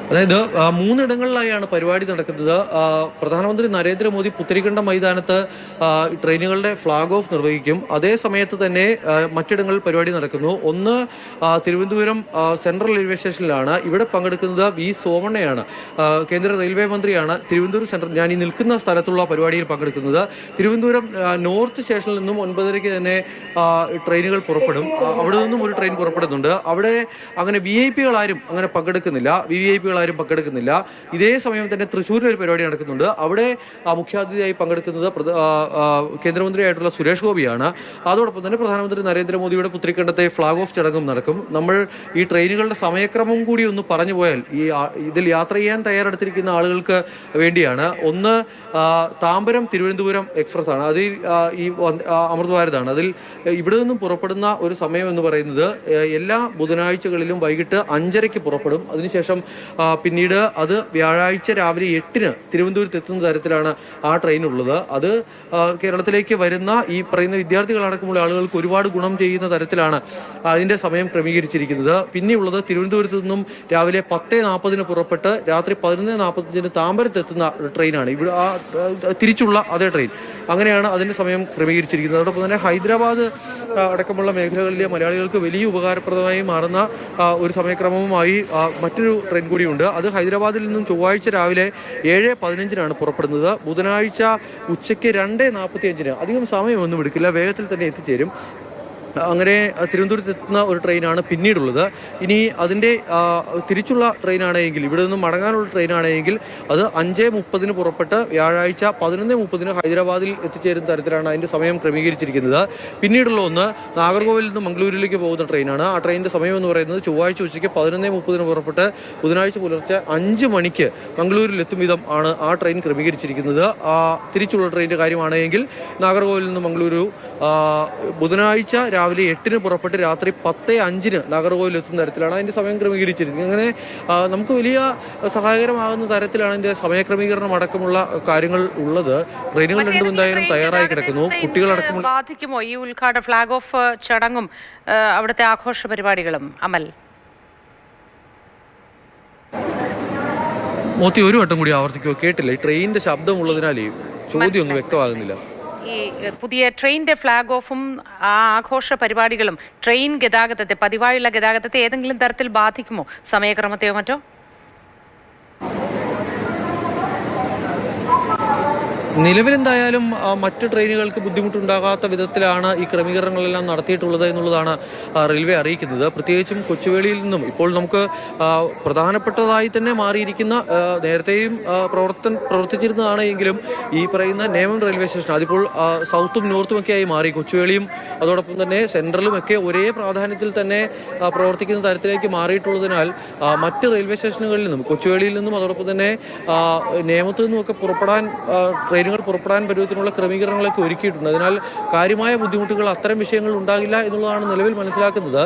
അതായത് മൂന്നിടങ്ങളിലായാണ് പരിപാടി നടക്കുന്നത്. പ്രധാനമന്ത്രി നരേന്ദ്രമോദി പുത്തരിക്കണ്ടം മൈതാനത്ത് ട്രെയിനുകളുടെ ഫ്ളാഗ് ഓഫ് നിർവഹിക്കും. അതേ സമയത്ത് തന്നെ മറ്റിടങ്ങളിൽ പരിപാടി നടക്കുന്നു. ഒന്ന് തിരുവനന്തപുരം സെൻട്രൽ റെയിൽവേ സ്റ്റേഷനിലാണ്. ഇവിടെ പങ്കെടുക്കുന്നത് വി സോമണ്ണയാണ്, കേന്ദ്ര റെയിൽവേ മന്ത്രിയാണ്. തിരുവനന്തപുരം സെൻട്രൽ, ഞാൻ ഈ നിൽക്കുന്ന സ്ഥലത്തുള്ള പരിപാടിയിൽ പങ്കെടുക്കുന്നത്. തിരുവനന്തപുരം നോർത്ത് സ്റ്റേഷനിൽ നിന്നും 9:30 തന്നെ ട്രെയിനുകൾ പുറപ്പെടും. അവിടെ നിന്നും ഒരു ട്രെയിൻ പുറപ്പെടുന്നുണ്ട്. അവിടെ അങ്ങനെ VIP ആരും അങ്ങനെ പങ്കെടുക്കുന്നില്ല. VIP ആരും പങ്കെടുക്കുന്നില്ല. ഇതേ സമയം തന്നെ തൃശ്ശൂരിൽ ഒരു പരിപാടി നടക്കുന്നുണ്ട്. അവിടെ മുഖ്യാതിഥിയായി പങ്കെടുക്കുന്നത് കേന്ദ്രമന്ത്രിയായിട്ടുള്ള സുരേഷ് ഗോപിയാണ്. അതോടൊപ്പം തന്നെ പ്രധാനമന്ത്രി നരേന്ദ്രമോദിയുടെ പുത്തരിക്കണ്ടത്തെ ഫ്ളാഗ് ഓഫ് ചടങ്ങും നടക്കും. നമ്മൾ ഈ ട്രെയിനുകളുടെ സമയക്രമം കൂടി ഒന്ന് പറഞ്ഞു പോയാൽ, ഇതിൽ യാത്ര ചെയ്യാൻ തയ്യാറെടുത്തിരിക്കുന്ന ആളുകൾക്ക് വേണ്ടിയാണ്. ഒന്ന് താമ്പരം തിരുവനന്തപുരം എക്സ്പ്രസ് ആണ്. അതിൽ ഈ അമൃത് ഭാരതാണ്. അതിൽ ഇവിടെ നിന്നും പുറപ്പെടുന്ന ഒരു സമയം എന്ന് പറയുന്നത് എല്ലാ ബുധനാഴ്ചകളിലും വൈകിട്ട് 5:30 പുറപ്പെടും. അതിനുശേഷം പിന്നീട് അത് വ്യാഴാഴ്ച രാവിലെ 8 തിരുവനന്തപുരത്ത് എത്തുന്ന തരത്തിലാണ് ആ ട്രെയിൻ ഉള്ളത്. അത് കേരളത്തിലേക്ക് വരുന്ന ഈ പറയുന്ന വിദ്യാർത്ഥികളടക്കമുള്ള ആളുകൾക്ക് ഒരുപാട് ഗുണം ചെയ്യുന്ന തരത്തിലാണ് അതിന്റെ സമയം ക്രമീകരിച്ചിരിക്കുന്നത്. പിന്നെയുള്ളത് തിരുവനന്തപുരത്ത് നിന്നും രാവിലെ 10:40 പുറപ്പെട്ട് രാത്രി 11:45 താമ്പരത്ത് എത്തുന്ന ട്രെയിനാണ്. ഇവിടെ തിരിച്ചുള്ള അതേ ട്രെയിൻ. അങ്ങനെയാണ് അതിന്റെ സമയം ക്രമീകരിച്ചിരിക്കുന്നത്. അതോടൊപ്പം തന്നെ ഹൈദരാബാദ് അടക്കമുള്ള മേഖലകളിലെ മലയാളികൾക്ക് വലിയ ഉപകാരപ്രദമായി മാറുന്ന ഒരു സമയക്രമവുമായി മറ്റൊരു ട്രെയിൻ കൂടിയുണ്ട്. അത് ഹൈദരാബാദിൽ നിന്നും ചൊവ്വാഴ്ച രാവിലെ 7:15 പുറപ്പെടുന്നത്. ബുധനാഴ്ച ഉച്ചയ്ക്ക് 2:45. അധികം സമയമൊന്നും എടുക്കില്ല, വേഗത്തിൽ തന്നെ എത്തിച്ചേരും. അങ്ങനെ തിരുവനന്തപുരത്ത് എത്തുന്ന ഒരു ട്രെയിനാണ് പിന്നീടുള്ളത്. ഇനി അതിൻ്റെ തിരിച്ചുള്ള ട്രെയിനാണെങ്കിൽ, ഇവിടെ നിന്നും മടങ്ങാനുള്ള ട്രെയിനാണെങ്കിൽ അത് 5:30 പുറപ്പെട്ട് വ്യാഴാഴ്ച 11:30 ഹൈദരാബാദിൽ എത്തിച്ചേരുന്ന തരത്തിലാണ് അതിൻ്റെ സമയം ക്രമീകരിച്ചിരിക്കുന്നത്. പിന്നീടുള്ള ഒന്ന് നാഗർകോവിലിൽ നിന്ന് മംഗളൂരിലേക്ക് പോകുന്ന ട്രെയിനാണ്. ആ ട്രെയിനിൻ്റെ സമയം എന്ന് പറയുന്നത് ചൊവ്വാഴ്ച ഉച്ചയ്ക്ക് 11:30 പുറപ്പെട്ട് ബുധനാഴ്ച പുലർച്ചെ 5 മണിക്ക് മംഗളൂരിൽ എത്തും വിധം ആണ് ആ ട്രെയിൻ ക്രമീകരിച്ചിരിക്കുന്നത്. തിരിച്ചുള്ള ട്രെയിനിൻ്റെ കാര്യമാണെങ്കിൽ നാഗർകോവിലിൽ നിന്ന് മംഗളൂരു ബുധനാഴ്ച രാവിലെ 8 പുറപ്പെട്ട് രാത്രി 10:05 നാഗർകോവിൽ എത്തുന്ന തരത്തിലാണ് അതിന്റെ സമയം ക്രമീകരിച്ചിരിക്കുന്നത്. അങ്ങനെ നമുക്ക് വലിയ സഹായകരമാകുന്ന തരത്തിലാണ് അതിന്റെ സമയക്രമീകരണം അടക്കമുള്ള കാര്യങ്ങൾ ഉള്ളത്. ട്രെയിനുകൾ രണ്ടും എന്തായാലും തയ്യാറായി കിടക്കുന്നു. കുട്ടികളടക്കം ബാധിക്കുമോ ഈ ഉദ്ഘാടന ഫ്ലാഗ് ഓഫ് ചടങ്ങും അവിടുത്തെ ആഘോഷ പരിപാടികളും? അമൽ, മോത്തി ഒരു വട്ടം കൂടി ആവർത്തിക്കുക, കേട്ടില്ല. ഈ ട്രെയിനിന്റെ ശബ്ദം ഉള്ളതിനാലേ ചോദ്യം ഒന്നും വ്യക്തമാകുന്നില്ല. ഈ പുതിയ ട്രെയിനിന്റെ ഫ്ലാഗ് ഓഫും ആ ആഘോഷ പരിപാടികളും ട്രെയിൻ ഗതാഗതത്തെ, പതിവായുള്ള ഗതാഗതത്തെ ഏതെങ്കിലും തരത്തിൽ ബാധിക്കുമോ? സമയക്രമത്തെയോ മറ്റോ? നിലവിലെന്തായാലും മറ്റ് ട്രെയിനുകൾക്ക് ബുദ്ധിമുട്ടുണ്ടാകാത്ത വിധത്തിലാണ് ഈ ക്രമീകരണങ്ങളെല്ലാം നടത്തിയിട്ടുള്ളത് എന്നുള്ളതാണ് റെയിൽവേ അറിയിക്കുന്നത്. പ്രത്യേകിച്ചും കൊച്ചുവേളിയിൽ നിന്നും ഇപ്പോൾ നമുക്ക് പ്രധാനപ്പെട്ടതായി തന്നെ മാറിയിരിക്കുന്ന, നേരത്തെയും പ്രവർത്തിച്ചിരുന്നതാണ് എങ്കിലും ഈ പറയുന്ന നേമം റെയിൽവേ സ്റ്റേഷൻ അതിപ്പോൾ സൗത്തും നോർത്തും ഒക്കെ ആയി മാറി. കൊച്ചുവേളിയും അതോടൊപ്പം തന്നെ സെൻട്രലും ഒക്കെ ഒരേ പ്രാധാന്യത്തിൽ തന്നെ പ്രവർത്തിക്കുന്ന തരത്തിലേക്ക് മാറിയിട്ടുള്ളതിനാൽ മറ്റ് റെയിൽവേ സ്റ്റേഷനുകളിൽ നിന്നും, കൊച്ചുവേളിയിൽ നിന്നും അതോടൊപ്പം തന്നെ നേമത്തു നിന്നുമൊക്കെ ട്രെയിനുകൾ പുറപ്പെടാൻ പരുവത്തിനുള്ള ക്രമീകരണങ്ങളൊക്കെ ഒരുക്കിയിട്ടുണ്ട്. അതിനാൽ കാര്യമായ ബുദ്ധിമുട്ടുകൾ, അത്തരം വിഷയങ്ങൾ ഉണ്ടാകില്ല എന്നുള്ളതാണ് നിലവിൽ മനസ്സിലാക്കുന്നത്.